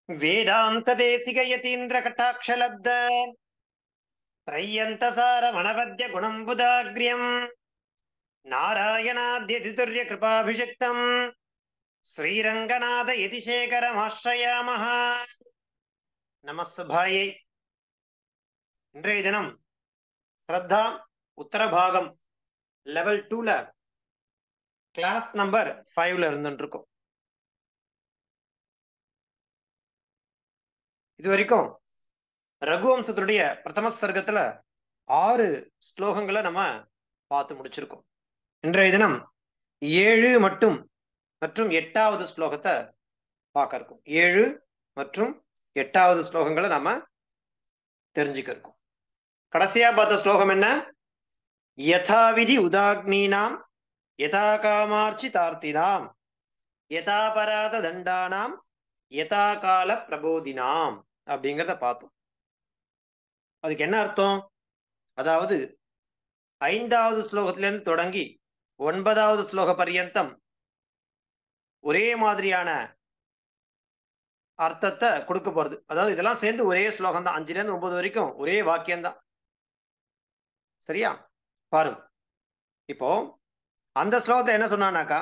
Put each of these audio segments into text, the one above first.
वेदांतदेशिक यतीन्द्र कटाक्षलब्ध त्रय्यन्तसार मनवद्य गुणम्बुदाग्र्यम् नारायणाद्यतितुर्य कृपाभिषिक्तम् श्रीरङ्गनाथ यतिशेखरमाश्रयामः. நமஸ்பாயை. இன்றைய தினம் ஸ்ரத்தா உத்தரபாகம் level 2ல class number 5ல இருந்துருக்கோம். இது வரைக்கும் ரகுவம்சத்துடைய பிரதம சர்க்கத்துல 6 ஸ்லோகங்களை நம்ம பார்த்து முடிச்சிருக்கோம். இன்றைய தினம் 7 மற்றும் 8வது ஸ்லோகத்தை பார்க்க இருக்கோம். 7 மற்றும் 8வது ஸ்லோகங்களை நாம தெரிஞ்சுக்க இருக்கோம். கடைசியா பார்த்த ஸ்லோகம் என்ன? யதாவிதி உதாக்னீனாம் யதா காமார்ச்சி தார்த்தினாம் யதாபராத தண்டானாம் யதா கால பிரபோதினாம் அப்படிங்கிறத பார்த்தோம். அதுக்கு என்ன அர்த்தம்? அதாவது 5வது ஸ்லோகத்திலிருந்து தொடங்கி 9வது ஸ்லோக பர்யந்தம் ஒரே மாதிரியான அர்த்தத்தை கொடுக்க போறது. அதாவது இதெல்லாம் சேர்ந்து ஒரே ஸ்லோகம் தான். 5லேருந்து 9 வரைக்கும் ஒரே வாக்கியம்தான். சரியா? பாருங்க. இப்போ அந்த ஸ்லோகத்தை என்ன சொன்னானாக்கா,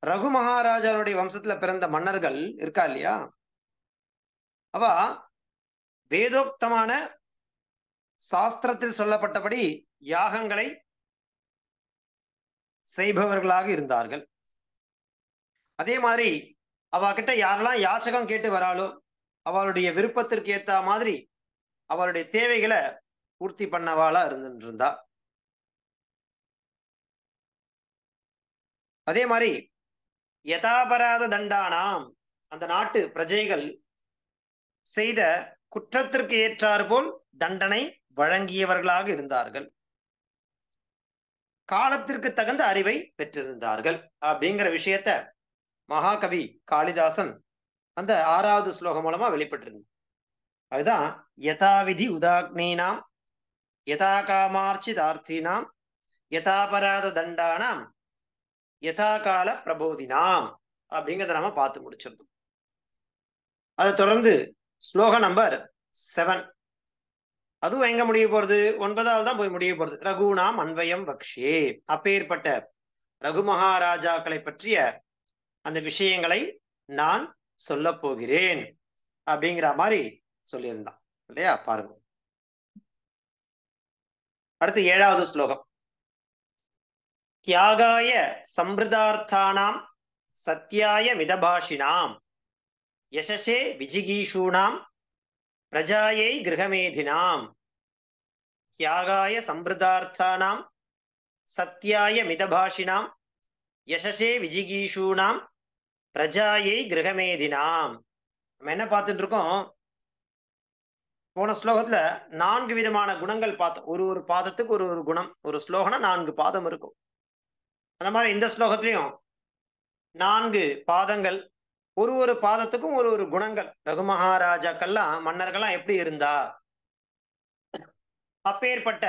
ரகு மகாராஜாவுடைய வம்சத்துல பிறந்த மன்னர்கள் இருக்கா இல்லையா, அவ வேதோக்தமான சாஸ்திரத்தில் சொல்லப்பட்டபடி யாகங்களை செய்பவர்களாக இருந்தார்கள். அதே மாதிரி அவகிட்ட யாரெல்லாம் யாச்சகம் கேட்டு வராளோ அவளுடைய விருப்பத்திற்கு ஏத்த மாதிரி அவளுடைய தேவைகளை பூர்த்தி பண்ணவாளா இருந்துருந்தா. அதே மாதிரி யதாபராத தண்டானாம், அந்த நாட்டு பிரஜைகள் செய்த குற்றத்திற்கு ஏற்றார் போல் தண்டனை வழங்கியவர்களாக இருந்தார்கள். காலத்திற்கு தகுந்த அறிவை பெற்றிருந்தார்கள் அப்படிங்கிற விஷயத்த மகாகவி காளிதாசன் அந்த 6வது ஸ்லோகம் மூலமா வெளிப்பட்டிருந்தார். அதுதான் யதாவிதி உதாக்னீனாம் யதா காமார்ச்சி தார்த்தினாம் யதாபராத தண்டானாம் யதா கால பிரபோதினாம் அப்படிங்கிறத நாம பார்த்து முடிச்சிருந்தோம். அதை தொடர்ந்து ஸ்லோக நம்பர் 7, அதுவும் எங்க முடிய போறது? 9வது தான் போய் முடிய போறது. ரகுணாம் அன்வயம் வக்ஷே, அப்பேற்பட்ட ரகு மகாராஜாக்களை பற்றிய அந்த விஷயங்களை நான் சொல்ல போகிறேன் அப்படிங்கிற மாதிரி சொல்லியிருந்தான் இல்லையா? பாருங்க. அடுத்து 7வது ஸ்லோகம். தியாகாய சம்பிரதார்த்தானாம் சத்யாய மிதபாஷினாம் யசசே விஜிகீஷூணாம் பிரஜாயை கிரகமேதினாம். தியாகாய சம்பிரதார்த்தானாம் சத்யாய மிதபாஷினாம் யசசே விஜிகீஷூணாம் பிரஜாயை கிரகமேதினாம். நம்ம என்ன பார்த்துட்டு இருக்கோம்? போன ஸ்லோகத்துல 4 விதமான குணங்கள் பார்த்தோம். ஒரு பாதத்துக்கு ஒரு குணம். ஒரு ஸ்லோகம்னா 4 பாதம் இருக்கும். அந்த மாதிரி இந்த ஸ்லோகத்திலையும் 4 பாதங்கள், ஒரு பாதத்துக்கும் ஒரு குணங்கள். ரகு மகாராஜாக்கள்லாம் மன்னர்கள்லாம் எப்படி இருந்தா, அப்பேற்பட்ட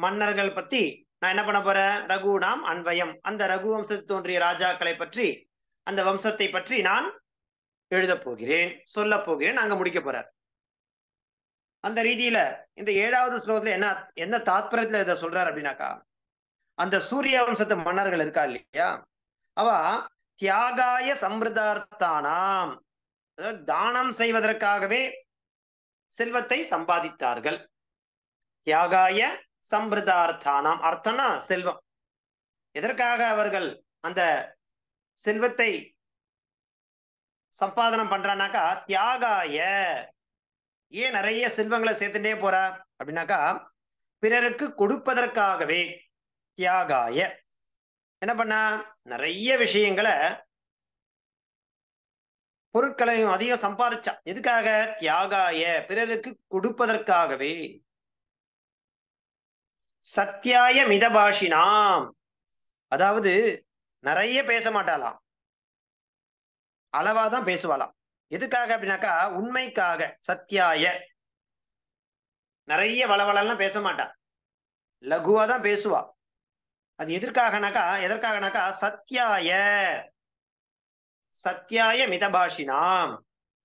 மன்னர்கள் பத்தி நான் என்ன பண்ண போறேன்? ரகுணாம் அன்வயம், அந்த ரகு வம்சத்தில் தோன்றிய ராஜாக்களை பற்றி, அந்த வம்சத்தை பற்றி நான் எழுத போகிறேன், சொல்ல போகிறேன், அங்க முடிக்க போறார். அந்த ரீதியில இந்த 7வது ஸ்லோகத்துல என்ன தாத்பரியத்துல இதை சொல்றாரு அப்படின்னாக்கா, அந்த சூரிய வம்சத்து மன்னர்கள் இருக்கா இல்லையா, அவ தியாகாய சம்பிரதார்த்தானாம், அதாவது தானம் செய்வதற்காகவே செல்வத்தை சம்பாதித்தார்கள். தியாகாய சம்பிரதார்த்தானாம், அர்த்தம்னா செல்வம். எதற்காக அவர்கள் அந்த செல்வத்தை சம்பாதனம் பண்றானாக்கா, தியாகாய, ஏன் நிறைய செல்வங்களை சேர்த்துட்டே போறா அப்படின்னாக்கா, பிறருக்கு கொடுப்பதற்காகவே. தியாகாய என்ன பண்ணா, நிறைய விஷயங்களை பொருட்களையும் அதிகம் சம்பாதிச்சா. எதுக்காக? தியாகாய, பிறருக்கு கொடுப்பதற்காகவே. சத்யாய மிதபாஷினாம், அதாவது நிறைய பேச மாட்டாளாம், அளவாதான் பேசுவாளாம். எதுக்காக அப்படின்னாக்கா, உண்மைக்காக. சத்யாய, நிறைய வளவளெல்லாம் பேச மாட்டா, லகுவா தான் பேசுவா. அது எதற்காகனாக்கா சத்யாய, சத்யாய மிதபாஷினாம்,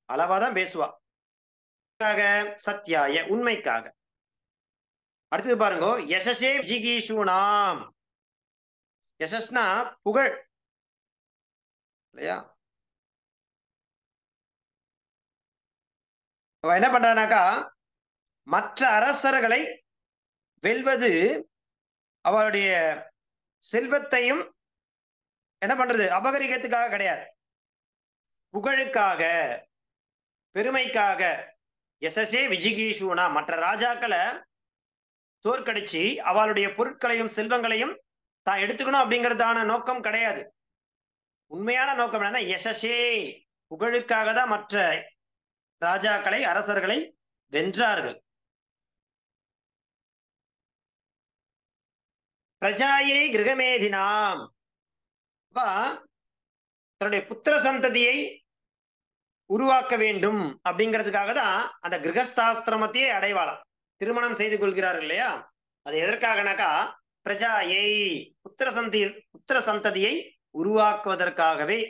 அளவாதான் பேசுவா. சத்யாய, உண்மைக்காக. அடுத்தது பாருங்க, யசசே விஜிகீஷூனாம். யசஸ்னா புகழ் இல்லையா? அவ என்ன பண்றானாக்கா, மற்ற அரசர்களை வெல்வது அவருடைய செல்வத்தையும் என்ன பண்றது அபகரிக்கிறதுக்காக கிடையாது, புகழுக்காக, பெருமைக்காக. யசசே விஜிகீஷூனா, மற்ற ராஜாக்களை தோற்கடிச்சு அவளுடைய பொருட்களையும் செல்வங்களையும் தான் எடுத்துக்கணும் அப்படிங்கிறதான நோக்கம் கிடையாது. உண்மையான நோக்கம் என்னன்னா, யசசே, புகழுக்காக தான் மற்ற ராஜாக்களை, அரசர்களை வென்றார்கள். பிரஜாயை கிரகமேதினாம், தன்னுடைய புத்திர சந்ததியை உருவாக்க வேண்டும் அப்படிங்கிறதுக்காக தான் அந்த கிரகஸ்தாசிரமத்தையே அடைவாளாம், திருமணம் செய்து கொள்கிறார்கள் இல்லையா? அது எதற்காகனாக்கா, பிரஜாயை, புத்திர சந்ததியை உருவாக்குவதற்காகவே.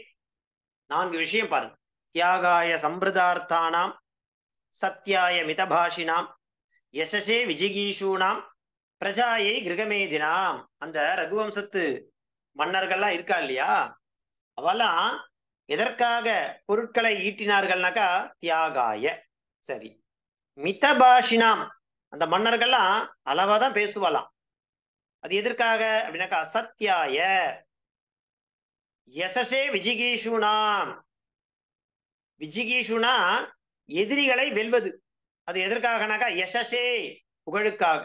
4 விஷயம் பாருங்க. தியாகாய சம்பிரதார்த்தானாம், சத்யாய மிதபாஷினாம், யசசே விஜிகீஷூனாம், பிரஜாயை கிரகமேதினாம். அந்த ரகுவம்சத்து மன்னர்கள்லாம் இருக்கா இல்லையா, அவெல்லாம் எதற்காக பொருட்களை ஈட்டினார்கள்னாக்கா தியாகாய. சரி, மிதபாஷினாம், அந்த மன்னர்கள்லாம் அளவாதான் பேசுவாளாம். அது எதற்காக அப்படின்னாக்கா சத்யாய. யசசே விஜிகீஷூனாம், விஜிகீஷுனா எதிரிகளை வெல்வது. அது எதற்காகனாக்கா யசசே, புகழுக்காக.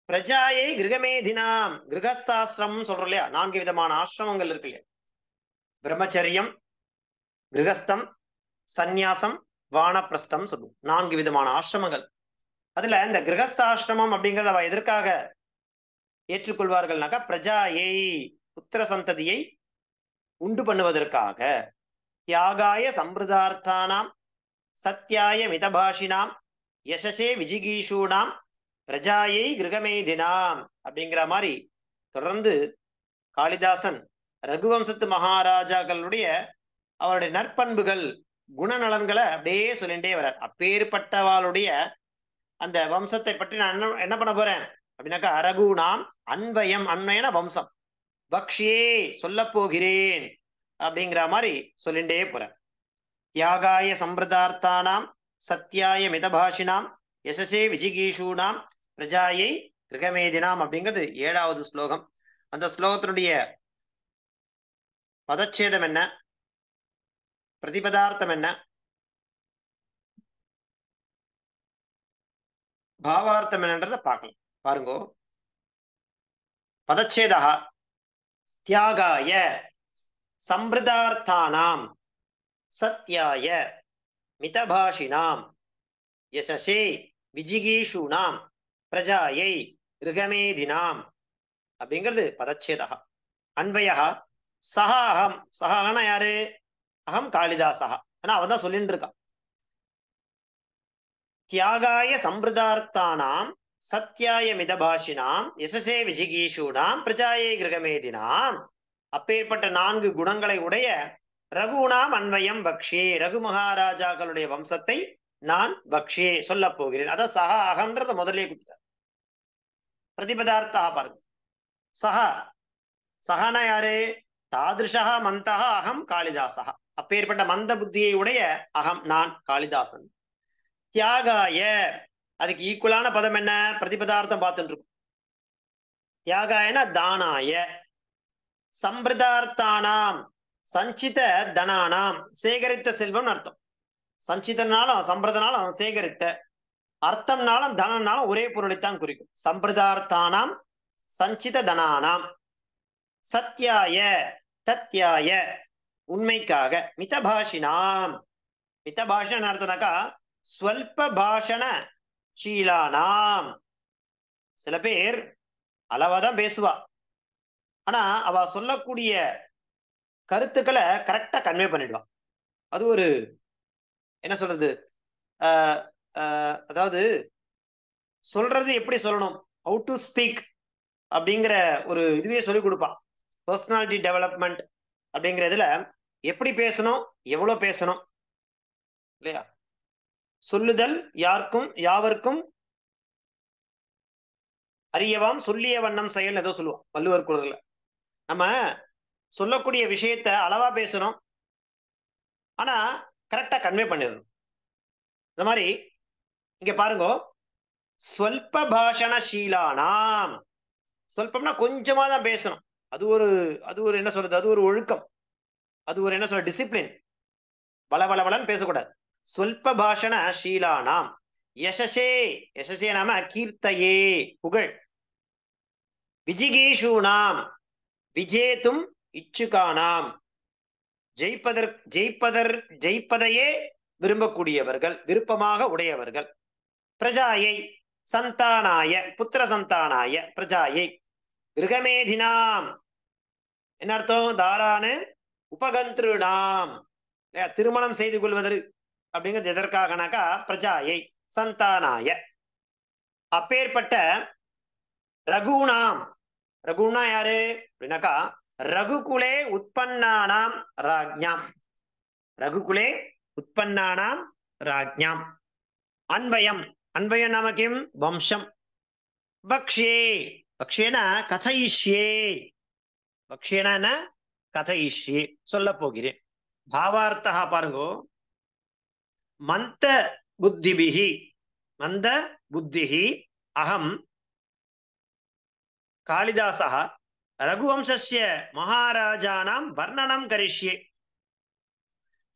பிரஜாயை கிரகமேதினாம், கிரகஸ்தாசிரமம் சொல்றோம் இல்லையா, 4 விதமான ஆசிரமங்கள் இருக்கு இல்லையா, பிரம்மச்சரியம், கிரகஸ்தம், சந்நியாசம், வானப்பிரஸ்தம் சொல்லுவோம். 4 விதமான ஆசிரமங்கள். அதுல இந்த கிரகஸ்தாசிரமம் அப்படிங்கறத அவ எதற்காக ஏற்றுக்கொள்வார்கள்னாக்கா, பிரஜாயை, புத்திர சந்ததியை உண்டு பண்ணுவதற்காக. தியாகாய சம்பிரதார்த்தானாம், சத்யாய மிதபாஷினாம், யசசே விஜிகீஷூனாம், பிரஜாயை கிரகமேதினாம் அப்படிங்கிற மாதிரி தொடர்ந்து காளிதாசன் ரகுவம்சத்து மகாராஜாக்களுடைய அவருடைய நற்பண்புகள், குணநலன்களை அப்படியே சொல்லிட்டே வர்றார். அப்பேற்பட்டவாளுடைய அந்த வம்சத்தை பற்றி நான் என்ன பண்ண போறேன் அப்படின்னாக்கா, ரகுணாம் அன்வயம், அன்வயன வம்சம், பக்ஷியே சொல்ல போகிறேன் அப்படிங்கிற மாதிரி சொல்லிண்டே போறேன். தியாகாய சம்பிரதார்த்தானாம், சத்யாய மிதபாஷினாம், யசசே விஜிகீஷூனாம், பிரஜாயை கிரகமேதினாம் அப்படிங்கிறது 7வது ஸ்லோகம். அந்த ஸ்லோகத்தினுடைய பதச்சேதம் என்ன, பிரதிபதார்த்தம் என்ன, பாவார்த்தம் என்னன்றதை பார்க்கலாம். பாருங்கோ. பதச்சேதா தியாகாய சம்பிரதார்த்தானாம், சத்யாய மிதபாஷினாம், யசசே விஜிகீஷூனாம், பிரஜாயை கிரகமேதினாம் அப்படிங்கிறது பதச்சேதா. அன்வயா சஹா அகம், சஹானா யாரு, அகம் காளிதாசா, ஆனா அவன் தான் சொல்லிட்டு இருக்கான். தியாகாய சம்பிரதார்த்தானாம், சத்யாய மிதபாஷினாம், யசசே விஜிகீஷூனாம், பிரஜாயை கிரகமேதினாம். அப்பேற்பட்ட 4 குணங்களை உடைய ரகுணாம் அன்வயம் பக்ஷே, ரகு மகாராஜாக்களுடைய வம்சத்தை நான் பக்ஷே சொல்ல போகிறேன். அதான் சஹா அகம்ன்றத முதலே கொடுத்தார். பிரதிபதார்த்தா பாருங்க. சஹா, சஹானா யாரு, தாதிருஷா மந்தா அகம் காளிதாசா, அப்பேற்பட்ட மந்த புத்தியை உடைய அகம் நான் காளிதாசன். தியாகாய, அதுக்கு ஈக்குவலான பதம் என்ன, பிரதிபதார்த்தம் பார்த்துட்டு இருக்கும். தியாகாயனா தானாய, சம்பிரதார்த்தானாம், சஞ்சித தனானாம், சேகரித்த செல்வம் அர்த்தம். சஞ்சிதனாலும் சம்பிரதனாலும் சேகரித்த, அர்த்தம்னாலும் தனம்னாலும் ஒரே பொருளைத்தான் குறிக்கும். சம்பிரதார்த்தானாம் சஞ்சித தனானாம். சத்யாய தத்யாய, உண்மைக்காக. மிதபாஷினாம், மிதபாஷன் அர்த்தம்னாக்கா ஸ்வல்ப பாஷண ஷீலானாம். சில பேர் அளவாதான் பேசுவா, ஆனா அவ சொல்லக்கூடிய கருத்துக்களை கரெக்டா கன்வே பண்ணிடுவான். அது ஒரு என்ன சொல்றது, அதாவது சொல்றது எப்படி சொல்லணும், ஹவு டு ஸ்பீக் அப்படிங்கிற ஒரு இதுவே சொல்லிக் கொடுப்பான். பர்சனாலிட்டி டெவலப்மெண்ட் அப்படிங்கிற இதுல எப்படி பேசணும், எவ்வளவு பேசணும் இல்லையா? சொல்லுதல் யாருக்கும் யாவருக்கும் அறியவாம் சொல்லிய வண்ணம் செயல் ஏதோ சொல்லுவோம் வள்ளுவர் குறள்ல. நம்ம சொல்லக்கூடிய விஷயத்த அளவா பேசணும், ஆனா கரெக்டா கன்வே பண்ணிடணும். இந்த மாதிரி இங்க பாருங்க, ஸ்வல்ப பாஷணசீலானாம். சொல்பம்னா கொஞ்சமா தான் பேசணும். அது ஒரு என்ன சொல்றது, அது ஒரு ஒழுக்கம், அது ஒரு என்ன சொல்ற டிசிப்ளின். வளவளவளன்னு பேசக்கூடாது. ஸ்வல்ப பாஷண ஷீலானாம் யசசே, யசசே நாம கீர்த்தையே புகழ். விஜிகீஷூனாம் விஜேதும் இச்சுகானாம், ஜெயிப்பதையே விரும்பக்கூடியவர்கள், விருப்பமாக உடையவர்கள். பிரஜாயை சந்தானாய புத்திர சந்தானாய பிரஜாயை. கிருகமேதினாம் என்ன அர்த்தம், தாரான உபகந்திருநாம் திருமணம் செய்து கொள்வதற்கு அப்படிங்கிறது எதற்காகனாக்கா பிரஜாயை சந்தானாய. அப்பேற்பட்ட ரகுணாம், ரகுணா யாரு அப்படின்னாக்கா ரகுகுலே உற்பன்னானாம் ராஜ்ஞாம், ரகுகுலே உற்பன்னானாம் ராஜ்ஞாம். அன்வயம், அன்வயம் நாம கிம் வம்சம். பக்ஷே, பக்ஷேன கதையிஷ்யே, பக்ஷேன கதையிஷ்யே சொல்ல போகிறேன். பாவார்த்தா பாருங்கோ, மந்த புத்திபிஹி, மந்த புத்திஹி அகம் காளிதாசः ரகுவம்சஸ்ய மகாராஜானாம் வர்ணனம் கரிஷ்யே.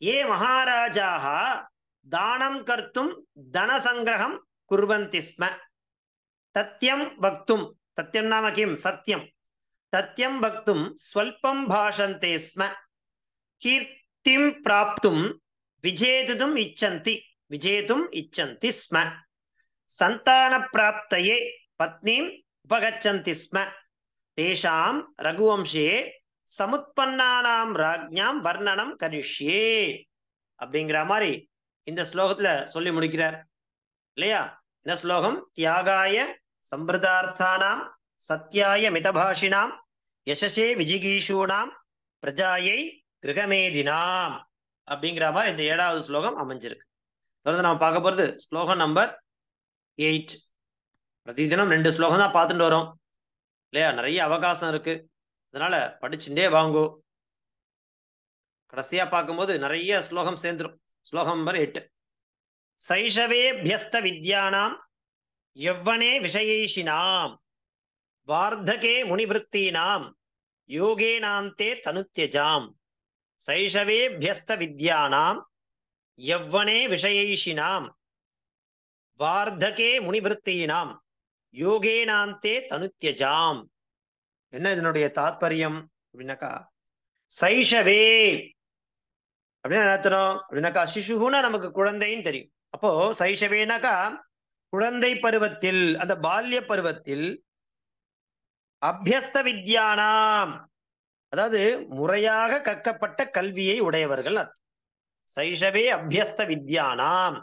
ये महाराजाः दानं कर्तुं धनसंग्रहं कुर्वन्ति स्म, तथ्यं वक्तुं, तथ्यं नाम किं सत्यं, तथ्यं वक्तुं स्वल्पं भाषन्ते स्म, कीर्तिं प्राप्तुं विजेतुम् इच्छन्ति, विजेतुम् इच्छन्ति स्म, सन्तानप्राप्तये पत्नीम् उपगच्छन्ति स्म, तेषां रघुवंशे சமுத்பன்னானாம் ராஜ்ஞாம் வர்ணனம் கரிஷ்யே அப்படிங்கிற மாதிரி இந்த ஸ்லோகத்துல சொல்லி முடிக்கிறார் இல்லையா? இந்த ஸ்லோகம் தியாகாய சம்பிரதார்த்தானாம் சத்யாய மிதபாஷினாம் யசசே விஜிகீஷூனாம் பிரஜாயை கிருகமேதினாம் அப்படிங்கிற மாதிரி இந்த 7வது ஸ்லோகம் அமைஞ்சிருக்கு. தொடர்ந்து நம்ம பார்க்க போறது ஸ்லோகம் நம்பர் 8. பிரதிதினம் 2 ஸ்லோகம் தான் பார்த்துட்டு வரோம் இல்லையா? நிறைய அவகாசம் இருக்கு, அதனால படிச்சுட்டே வாங்கோ. கடைசியா பார்க்கும்போது நிறைய ஸ்லோகம் சேர்ந்துரும். ஸ்லோகம் நம்பர் 8. சைஷவேபியஸ்த வித்யானாம் யவ்வனே விஷயைஷினாம் வார்த்தகே முனிவிருத்தீனாம் யோகேனாந்தே தனுத்யஜாம். சைஷவேபியஸ்த வித்யானாம் யவ்வனே விஷயைஷினாம் வார்த்தகே முனிவிருத்தீனாம் யோகேனாந்தே தனுத்யஜாம். என்ன இதனுடைய தாத்பரியம் அப்படின்னாக்கா, சைஷவே அப்படின்னு நினைத்தோம் அப்படின்னாக்கா சிசுகுன்னா நமக்கு குழந்தைன்னு தெரியும். அப்போ சைஷவேனாக்கா குழந்தை பருவத்தில், அந்த பால்ய பருவத்தில் அபியஸ்த வித்யானாம் அதாவது முறையாக கற்கப்பட்ட கல்வியை உடையவர்கள். சைஷவே அபியஸ்த வித்யானாம்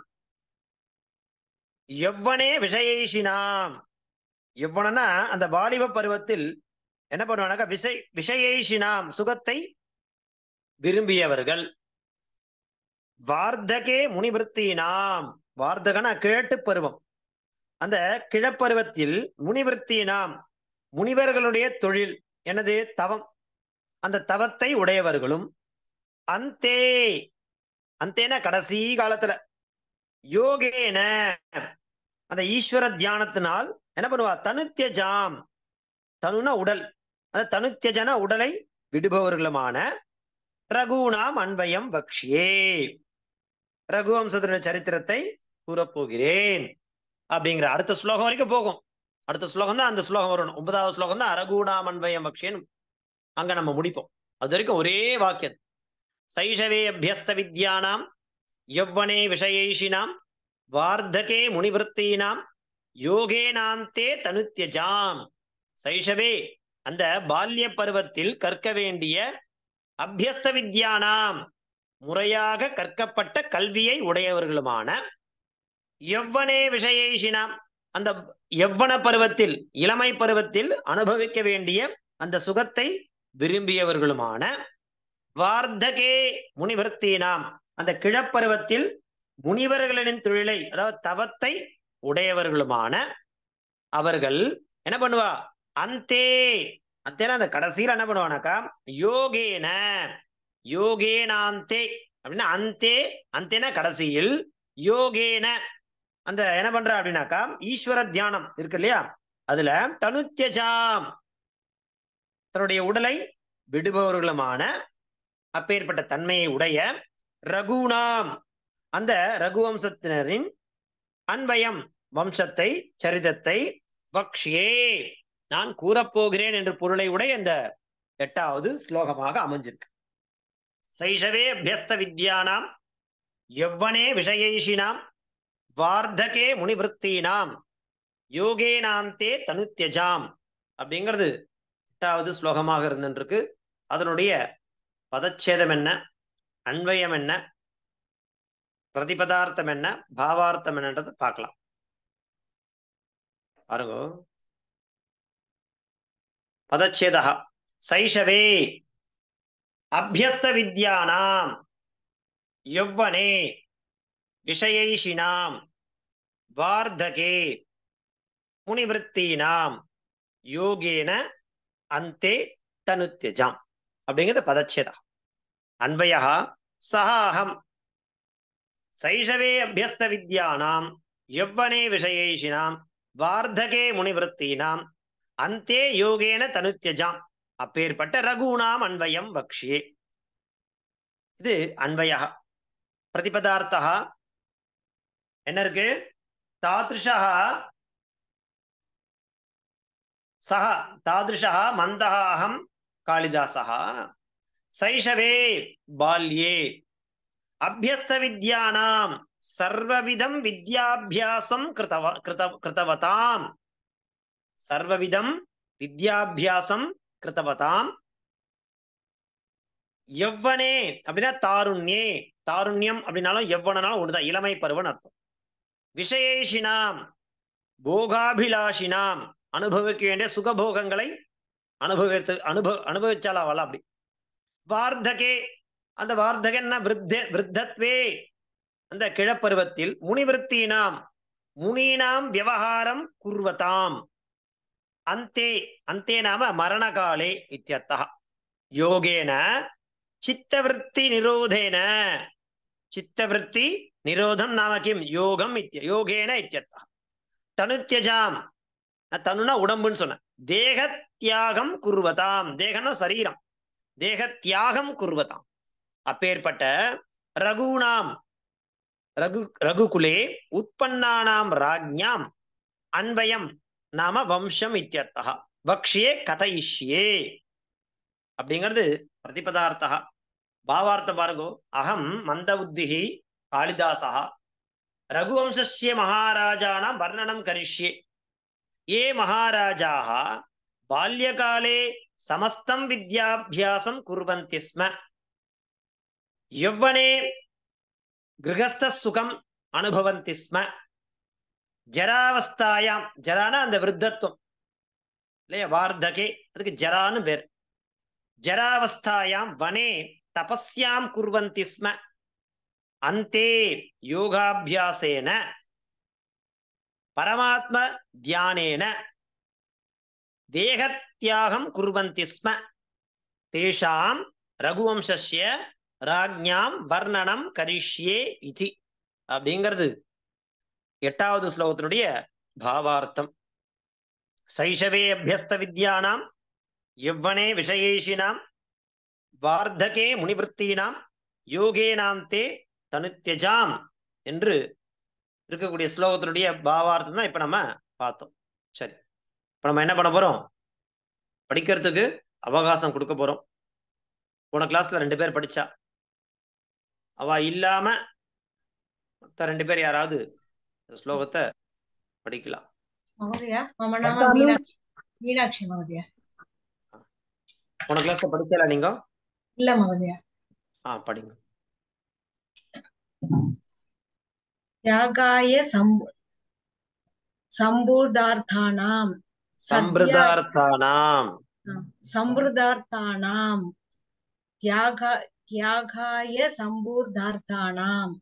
யவ்வனே விஷயைஷினாம். யவ்வனனா அந்த வாலிப பருவத்தில் என்ன பண்ணுவானாக்கா விஷயைஷினாம் சுகத்தை விரும்பியவர்கள். வார்த்தகே முனிவிருத்தீனாம், வார்த்தகனா கிழட்டு பருவம், அந்த கிழப்பருவத்தில் முனிவிருத்தீனாம் முனிவர்களுடைய தொழில் எனது தவம், அந்த தவத்தை உடையவர்களும். அந்தே, அந்தேன கடைசி காலத்துல, யோகேன அந்த ஈஸ்வர தியானத்தினால் என்ன பண்ணுவா, தனுத்யஜாம், தனுனா உடல், அந்த தனுத்யஜன உடலை விடுபவர்களுமான ரகுணாம் அன்வயம் வக்ஷியே, ரகுவம்சத்தினுடைய சரித்திரத்தை கூறப்போகிறேன் அப்படிங்கிற அடுத்த ஸ்லோகம் வரைக்கும் போகும். அடுத்த ஸ்லோகம் தான் அந்த ஸ்லோகம் வரணும். 9வது ஸ்லோகம் தான் ரகுணாம் அன்வயம் வக்ஷியன். அங்க நம்ம முடிப்போம். அது வரைக்கும் ஒரே வாக்கியம். சைஷவே அபியஸ்த வித்யானாம் யவ்வனே விஷயைஷினாம் வார்த்தகே முனிவிருத்தீனாம் யோகேனாந்தே தனுத்யஜாம். சைஷவே அந்த பால்ய பருவத்தில் கற்க வேண்டிய, அபியஸ்த வித்யானாம் முறையாக கற்கப்பட்ட கல்வியை உடையவர்களுமான, யவ்வனே விஷயைஷினாம் அந்த யவ்வன பருவத்தில் இளமை பருவத்தில் அனுபவிக்க வேண்டிய அந்த சுகத்தை விரும்பியவர்களுமான, வார்த்தகே முனிவர்த்தீனாம், அந்த கிழப்பருவத்தில் முனிவர்களின் தொழிலை, அதாவது தவத்தை உடையவர்களுமான அவர்கள் என்ன பண்ணுவா, அந்தே, அந்தேனா அந்த கடைசியில் என்ன பண்ணுவானாக்கா, யோகேன, யோகேனாந்தே அப்படின்னா அந்தே, அந்தேன கடைசியில், யோகேன அந்த என்ன பண்ற அப்படின்னாக்கா ஈஸ்வர தியானம் இருக்கு இல்லையா, அதுல தனுத்யஜாம் தன்னுடைய உடலை விடுபவர்களுமான அப்பேற்பட்ட தன்மையை உடைய ரகுணாம் அந்த ரகுவம்சத்தினரின் அன்வயம் வம்சத்தை சரிதத்தை வக்ஷியே நான் கூறப்போகிறேன் என்று பொருளை உடைய இந்த 8வது ஸ்லோகமாக அமைஞ்சிருக்கு. சைஷவே அபியஸ்த வித்யானாம் யவ்வனே விஷயைஷினாம் வார்த்தகே முனிவருத்தீனாம் யோகேனாந்தே தனுத்யஜாம் அப்படிங்கிறது 8வது ஸ்லோகமாக இருந்துருக்கு. அதனுடைய பதச்சேதம் என்ன, அன்வயம் என்ன, பிரதிபதார்த்தம் என்ன, பாவார்த்தம் என்னன்றது பார்க்கலாம். பாருங்க, பதச்சேதா சைஷவே அபியஸ்த வித்யானாம் யவ்வனே விஷயைஷினாம் வார்த்தகே முனிவருத்தீனாம் யோகேன அந்தே தனுத்யஜாம் அப்படிங்கிறது பதச்சேதா. அன்வயா சஹாஹம் சைஷவே அபியஸ்த வித்யானாம் யவ்வனே விஷயைஷினாம் வார்த்தகே முனிவருத்தீனாம் அந்தே யோகேன தனுத்யஜாம் அப்பேற்பட்ட ரகுணாம் அன்வயம் வக்ஷியே. இது அன்வயா. பிரதிபதார்த்தா என்ன இருக்கு, தாத்ருஷா சஹ தாத்ருஷா மந்தஹ அஹம் காளிதாசஹ சைஷவே பால்யே அபியஸ்த வித்யானாம் சர்வவிதம் வித்யாபியாசம் கிருதவதாம் சர்வவிதம் வித்யாபியாசம் கிருதவதாம் யவ்வனே அப்படின்னா தாருண்யே, தாருண்யம் அப்படின்னாலும் யவ்வனாலும் ஒன்றுதான், இளமை பருவன் அர்த்தம். விஷயேஷினாம் போகாபிலாஷினாம் அனுபவிக்க வேண்டிய சுகபோகங்களை அனுபவிச்சாலாவல அப்படி. வார்த்தகே அந்த வார்த்தகன்னா விருத்தத்வே அந்த கிழப்பருவத்தில் முனிவருத்தீனாம் முனீனாம் விவகாரம் குர்வதாம் அந்தே, அந்தே நாம மரணகாலே இத்யர்த்தः. யோகேன சித்தவருத்தி நிரோதேன, சித்தவருத்தி நிரோதம் நாம கிம் யோகம் யோகேன இத்யர்த்தः. தனுத்யஜாம் தனுனா உடம்புன்னு சொன்ன, தேக தியாகம் குர்வதாம், தேகம்னா சரீரம், தேக தியாகம் குர்வதாம் அப்பேற்பட்ட ரகுணாம் ரகுகுலே உற்பன்னானாம் ராஜ்ஞாம் அன்வயம் நாம வம்சம் இத்யர்த்தः. வக்ஷியே கதயிஷ்யே அப்படிங்கிறது பிரதிபதார்த்தா. பாவார்த்தம் பாருங்கோ, அகம் மந்தபுத்திஹி காளிதாசா ரகுவம்சஸ்ய மகாராஜானாம் வர்ணனம் கரிஷ்யே. ये महाराजाः बाल्यकाले समस्तं विद्याभ्यासं कुर्वन्ति स्म, यौवने गृहस्थसुखम् अनुभवन्ति स्म, जरावस्थायां, जराना அந்த விருத்தத்துவம் இல்லையா, வார்த்தகே அதுக்கு ஜரான்னு பேர், ஜராவஸ்தாயாம் வனே தபஸ்யாம் குர்வந்தி ஸ்ம அந்தே யோகாபியாசேன பரமாத்ம தியானேன தேகத்யாகம் குர்வந்தி ஸ்ம தேஷாம் ரகுவம்சஸ்ய ராஜ்ஞாம் வர்ணனம் கரிஷ்யே இதி அப்படிங்கிறது 8வது ஸ்லோகத்தினுடைய பாவார்த்தம். சைஷவே அபியஸ்த வித்யானாம் யவ்வனே விஷயேஷினாம் வார்த்தகே முனிவருத்தீனாம் யோகேனாந்தே தனுத்யஜாம் என்று இருக்கக்கூடிய ஸ்லோகத்தினுடைய பாவார்த்தம் தான் இப்ப நம்ம பார்த்தோம். சரி, இப்ப நம்ம என்ன பண்ண போறோம், படிக்கிறதுக்கு அவகாசம் கொடுக்க போறோம். போன கிளாஸ்ல 2 பேர் படிச்சா, அவ இல்லாம மற்ற 2 பேர் யாராவது ஸ்லோகத்தை படிக்கலாம். போன கிளாஸ்ல படிக்கல நீங்க? இல்ல மகோதயா. படிங்க. त्यागाय सम्बुधार्थानां சம்பிரதார்த்தானாம் त्याग தியாகாய சம்பூர்தார்த்தானாம்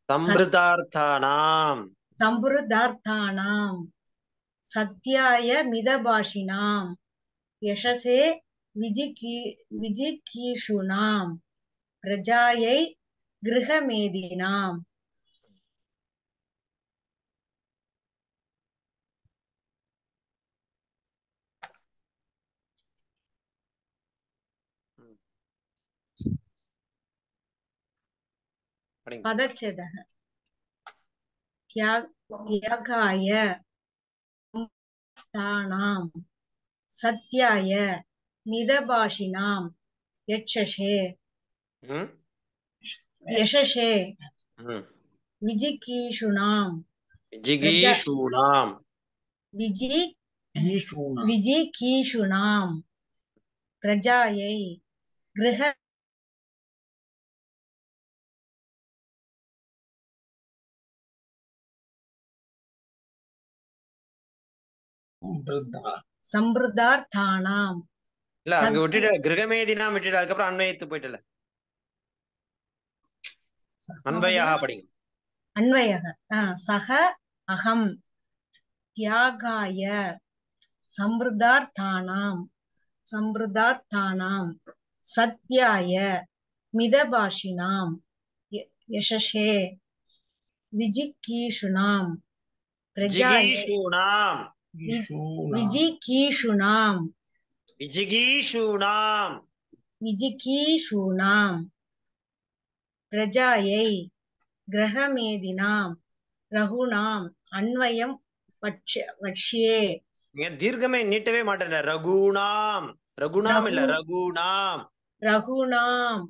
சம்பிருதார்த்தானாம் சம்பிருதார்த்தானாம் சத்யாய மிதபாஷினாம் யசசே விஜிகீஷுனாம் பிரஜாயை கிருஹமேதினாம். பதச்சேதக தியாகாய தானாம் சத்யாய மிதபாஷினாம் யக்ஷசே யசசே விஜிகீஷுனாம் விஜிகீஷூணாம் விஜிகீஷுனாம் பிரஜாயை கிருஹ சம்பிருதார்த்தானாம். இல்ல அங்க விட்டுட்டு கிரகமேதினாம் விட்டுட்டு அதுக்கப்புறம் அன்வயத்து போயிட்டல. அன்வயாக படிங்க. அன்வயக சக அகம் தியாகாய சம்பிருதார்த்தானாம் சத்யாய மிதபாஷினாம் யசசே விஜிகீஷுனாம் விஜிகீஷூணாம் பிரஜாயை கிரகமேதினாம் ரகுணாம் அன்வயம் வக்ஷ்யே. நீங்க தீர்க்கமே நீட்டவே மாட்டேன். ரகுணாம் ரகுணாம் இல்ல ரகுணாம் ரகுணாம்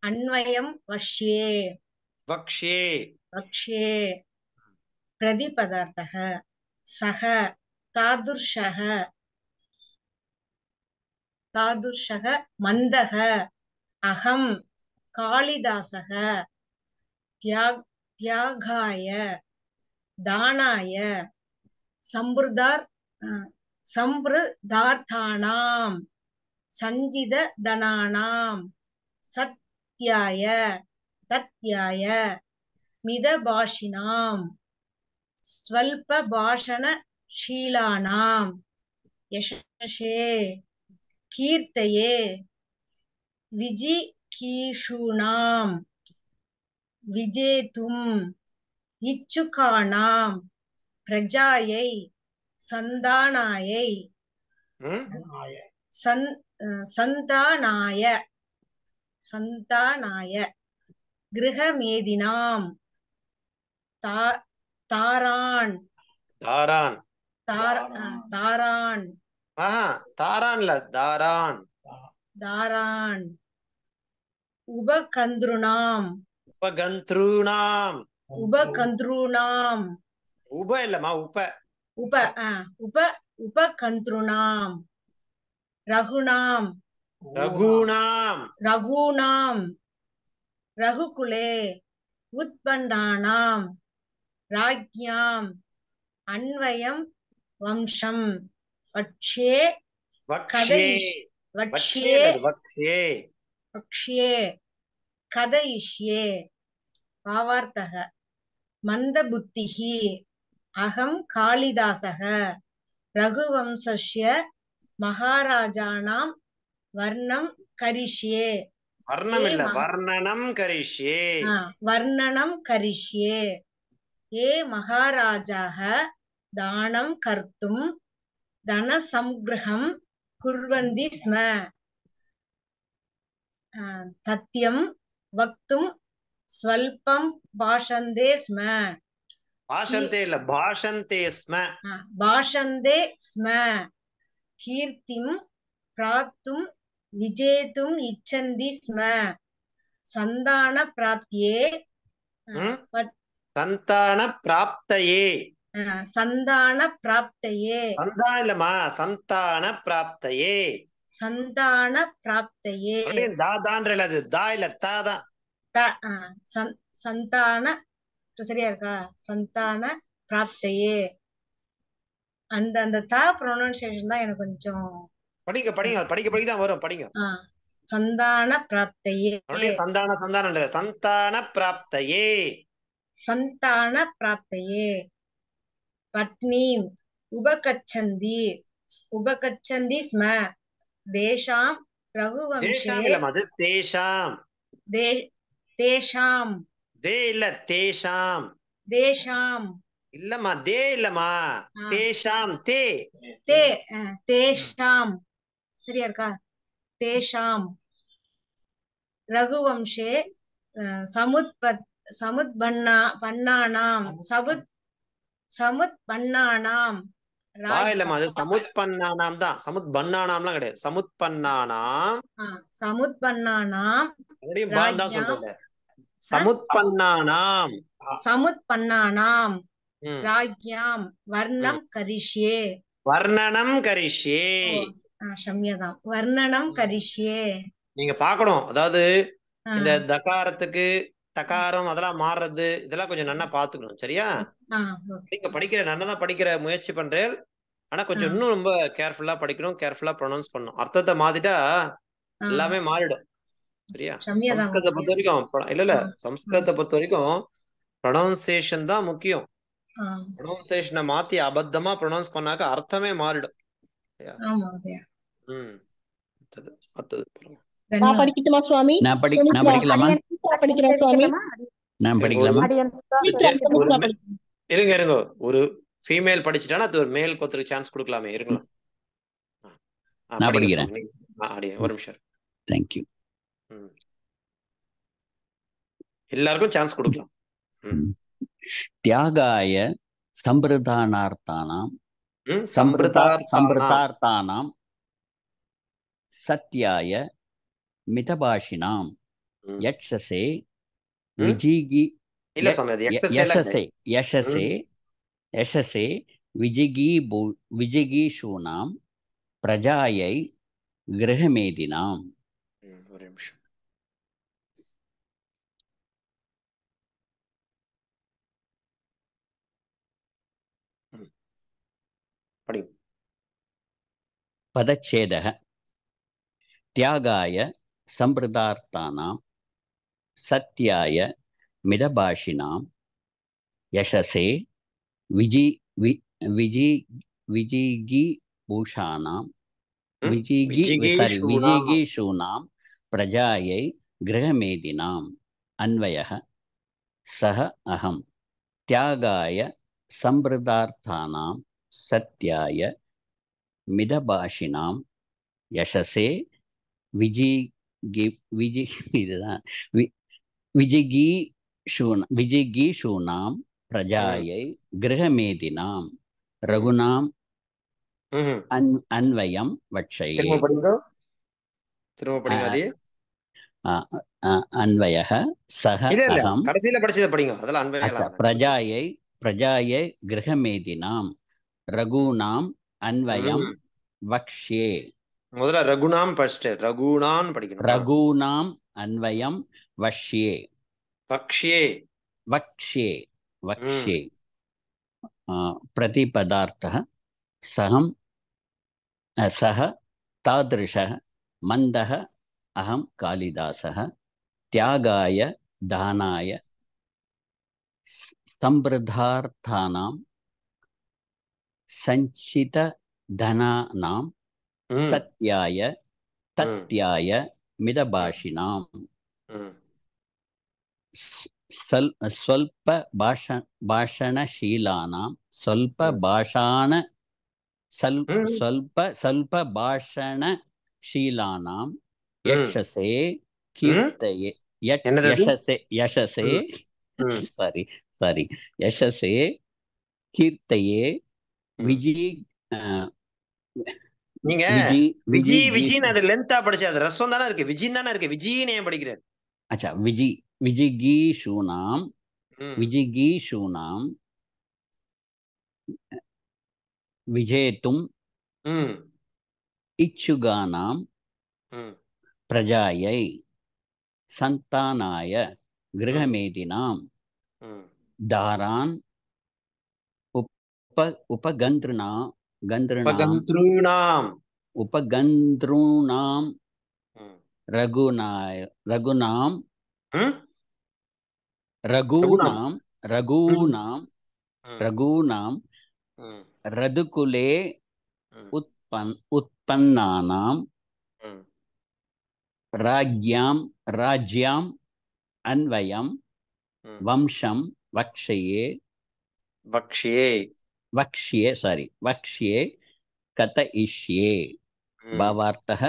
அன்வயம் வக்ஷ்யே வக்ஷ்யே. பிரதிபதார்த்தக சக தாதுர்ஷக மந்தக அகம் காளிதாசக தியாகாய தானாய சம்பிருதார்த்தானாம் சஞ்சித தனானாம் தத்யாய மிதபாஷினாம் ஸ்வல்ப பாஷணஷீலானாம் யசசே கீர்த்தயே விஜிகீஷூணாம் விஜேதும் இச்சுகானாம் பிரஜாயை சந்தானாய கிருஹமேதினாம் தாரான் உபகந்த்ருணாம் உபகந்த்ருணாம் ரகுணாம் ரகுகுலே உத்பண்டானாம் ராஜ்ஞாம் அன்வயம் வம்சம் வக்ஷ்யே கதயிஷ்யே. பாவார்த்தக மந்தபுத்திஹி அகம் காளிதாசக ரகுவம்சஸ்ய மகாராஜானாம் வர்ணம் கரிஷ்யே. வர்ணனம் கரிஷ்யே. ஏ மகாராஜாः தானம் கர்த்தும் தனசம்க்ரஹம் குர்வந்தி ஸ்ம தத்யம் வக்தும் ஸ்வல்பம் பாஷந்தே ஸ்ம கீர்த்திம் பிராப்தும் விஜேதும் இச்சந்தி ஸ்ம சந்தான பிராப்தியே சரியா இருக்கா? சந்தான பிராப்தையே. அந்த தா ப்ரொனன்சியேஷன் தான் எனக்கு கொஞ்சம் படிங்க படிக்க தான் வரும். படிங்க. சந்தான பிராப்தையே மறுபடியும் சந்தான பிராப்தையே. சந்தான பிராப்தையே பத்னீம் உபகச்சந்தி உபகச்சந்தி ஸ்ம தேஷாம் ரகுவம்சே தேஷாம் இல்லம்மா, அது தேஷாம். தேஷாம் தே இல்ல, தேஷாம் தேஷாம் இல்லம்மா, தே இல்லம்மா, தேஷாம். தே தே தேஷாம் சரியா இருக்கா? தேஷாம் ரகுவம்சே சமுத்பன்னானாம் சமுத்பன்னானாம் வா இல்லம்மா, அது சமுத்பன்னானாம் தான். சமுத்பன்னானாம்லாம் கிடையாது. சமுத்பன்னானாம். சமுத்பன்னானாம் மறுபடியும் பான் தான் சொல்றேன். சமுத்பன்னானாம் சமுத்பன்னானாம் ராஜ்யாம் வர்ணம் கரிஷ்யே. வர்ணனம் கரிஷ்யே. ஷம்யதாம் வர்ணனம் கரிஷ்யே. நீங்க பார்க்கணும், அதாவது இந்த தகாரத்துக்கு தகாரம் அதெல்லாம் மாறுறது இதெல்லாம் கொஞ்சம் நல்லா பாத்துக்கணும். சரியா? நீங்க படிக்கிற நல்லா தான் படிக்கிற முயற்சி பண்றேன். ஆனா கொஞ்சம் இன்னும் ரொம்ப கேர்ஃபுல்லா படிக்கணும், கேர்ஃபுல்லா ப்ரொனவுன்ஸ் பண்ணணும். அர்த்தத்தை மாத்திட்டா எல்லாமே மாறிடும். சரியா? சம்ஸ்கிருதத்தை பொறுத்த வரைக்கும் இல்ல சம்ஸ்கிருதத்தை பொறுத்த வரைக்கும் ப்ரொனவுன்சியேஷன் தான் முக்கியம். ப்ரொனவுன்சியேஷனை மாத்தி அபத்தமா ப்ரொனவுன்ஸ் பண்ணாக்க அர்த்தமே மாறிடும். நான் படிக்கட்டுமா சுவாமி? நான் படிக்கலாமா? படிக்கிறேன் சுவாமி. நான் படிக்கலாமா? இருங்க, ஒரு ஃபீமேல் படிச்சுட்டானா அது ஒரு மேல் ஒருத்தருக்கு சான்ஸ் கொடுக்கலாமே. இருங்களா, நான் படிக்கிறேன். ஒரு நிமிஷம். தேங்க்யூ. எல்லாருக்கும் சான்ஸ் கொடுக்கலாம். தியாகாய சம்பிரதானார்த்தானாம் சத்யாய மிதபாஷினாம் யக்ஷசே யசசே விஜிகீஷூனாம் பிரஜாயை கிரகமேதினாம். ஒரு நிமிஷம். பதச்சேதः தியாகாய சம்பிரதார்த்தானாம் சத்யாய மிதபாஷினாம் யசசே விஜிகீஷூனாம் பிரஜாயை கிரகமேதினாம். அன்வயः சஹ அகம் தியாகாய சம்பிரதார்த்தானாம் சத்யாய மிதபாஷினாம் யசசே விஜிகீஷூனாம் பிரஜாயை கிரகமேதினாம். ரகுணாம் அன்வயம் வட்சயே. அன்வயः சஹ அகம் கடைசியில படிச்சத படிங்க. அதெல்லாம் அன்வயம். பிரஜாயை கிரகமேதினாம் ரகுணாம் அன்வயம் வக்ஷ்யே. முதல்ல ரகுணாம் படிச்சிட்டு ரகுணான் படிக்கணும். ரகுணாம் அன்வயம் வக்ஷ்யே. பிரதிபதார்த்தः சஹ தாதृशः மந்தः அகம் காளிதாசः தியாகாய தானாய சம்பிரதார்த்தானாம் சஞ்சித தனானாம் சத்யாய தத்யாய மிதபாஷினாம் ஸ்வல்ப பாஷணசீலானாம் ஸ்வல்ப பாஷணசீலானாம் யக்ஷசே கீர்த்தயே யசசே கீர்த்தயே நீங்க விஜின்னு அது லென்த்தா படிச்சு அது ரசம் தானே இருக்கு. விஜின் தானே இருக்கு. விஜின்னு ஏன் படிக்கிறேன்? அச்சா விஜிகீஷூனாம் விஜேத்தும் இச்சுகானாம் பிரஜாயை சந்தானாய கிரகமேதினாம் தாரான் உபகந்த்ருணாம் रघुनाय रघुनाम ம் ரகுணாம் रघूनाम ம் रघूनाम ம் रघूनाम ம் रघुकुले ம் उत्पन्नानां ம் राज्याम् अन्वयं ம் वंशं वक्ष्ये वक्ष्ये कथयिष्ये ம் भावार्थः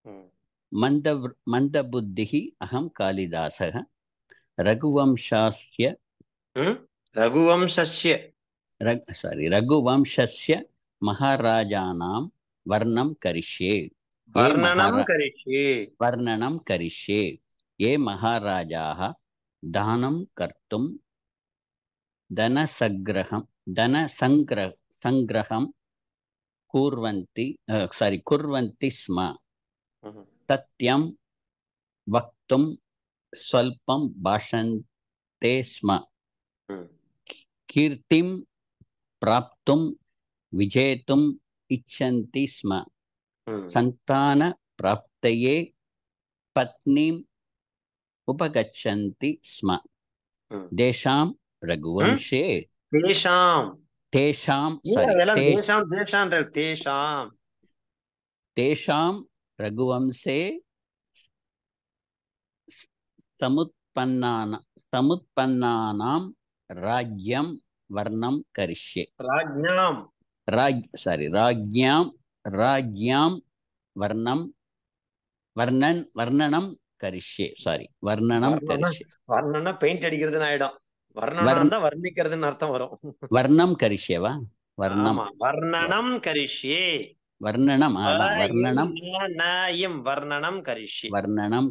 ம் मन्दबुद्धिः अहं कालिदासः रघुवंशस्य ம் ரகுவம்சஸ்ய रघुवंशस्य महाराजानां वर्णनं करिष्ये வர்ணனம் கரிஷ்யே वर्णनं करिष्ये ये महाराजाः दानं कर्तुं धनसंग्रहं कुर्वन्ति स्म ம் तथ्यं वक्तुं स्वल्पं भाषन्ते स्म ம் कीर्तिं प्राप्तुं विजेतुम् इच्छन्ति स्म ம் सन्तानप्राप्तये पत्नीम् उपगच्छन्ति स्म ம் तेषां ம் रघुवंशे தேஷாம் तेषां அதெல்லாம் தேஷாம் தேஷான்ற தேஷாம் तेषां रघुवंशे समुत्पन्नानां राज्यं वर्णं करिष्ये ராஜ்ஞாம் राज्ञां वर्णनं करिष्ये वर्णनं करिष्ये வர்ணனா பெயிண்ட் அடிக்கிறதுன்னு ஆயிடும் வர்ணனா वर्ण தான் வர்ணிக்கிறதுன்னு அர்த்தம் வரும் वर्णं करिष्ये वा वर्णं ஆமா வர்ணனம் கரிஷ்யே वर्णनम वर्णनम வர்ணனம் கரிஷ்யே वर्णनम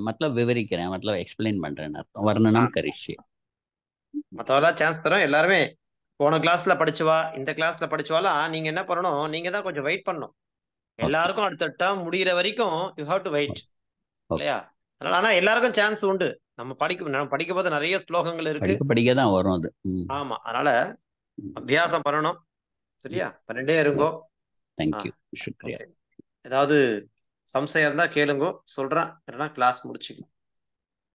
मतलब विवरिக்கிறேன் मतलब एक्सप्लेन பண்றேன்னு அர்த்தம் वर्णनम करिष्ये மத்தவெல்லாம் சான்ஸ் தரோம் எல்லாருமே போன கிளாஸ்ல படிச்சுவா இந்த கிளாஸ்ல படிச்சுவாலாம் நீங்க என்ன பண்ணணும் நீங்க தான் கொஞ்சம் வெயிட் பண்ணணும் எல்லாருக்கும் அடுத்த டேர்ம் முடிகிற வரைக்கும் யூ ஹாவ் டு வெயிட் இல்லையா அதனால ஆனா எல்லாருக்கும் சான்ஸ் உண்டு நம்ம படிக்க போது நிறைய ஸ்லோகங்கள் இருக்கு படிக்க தான் வரும் அது ஆமா அதனால அபியாசம் பண்ணணும் சரியா பண்ணிட்டே இருங்கோ थैंक यू शुक्रिया ஏதாவது சம்சயம் இருந்தா கேளுங்கோ சொல்றேன் இல்லைன்னா கிளாஸ் முடிச்சுக்கணும்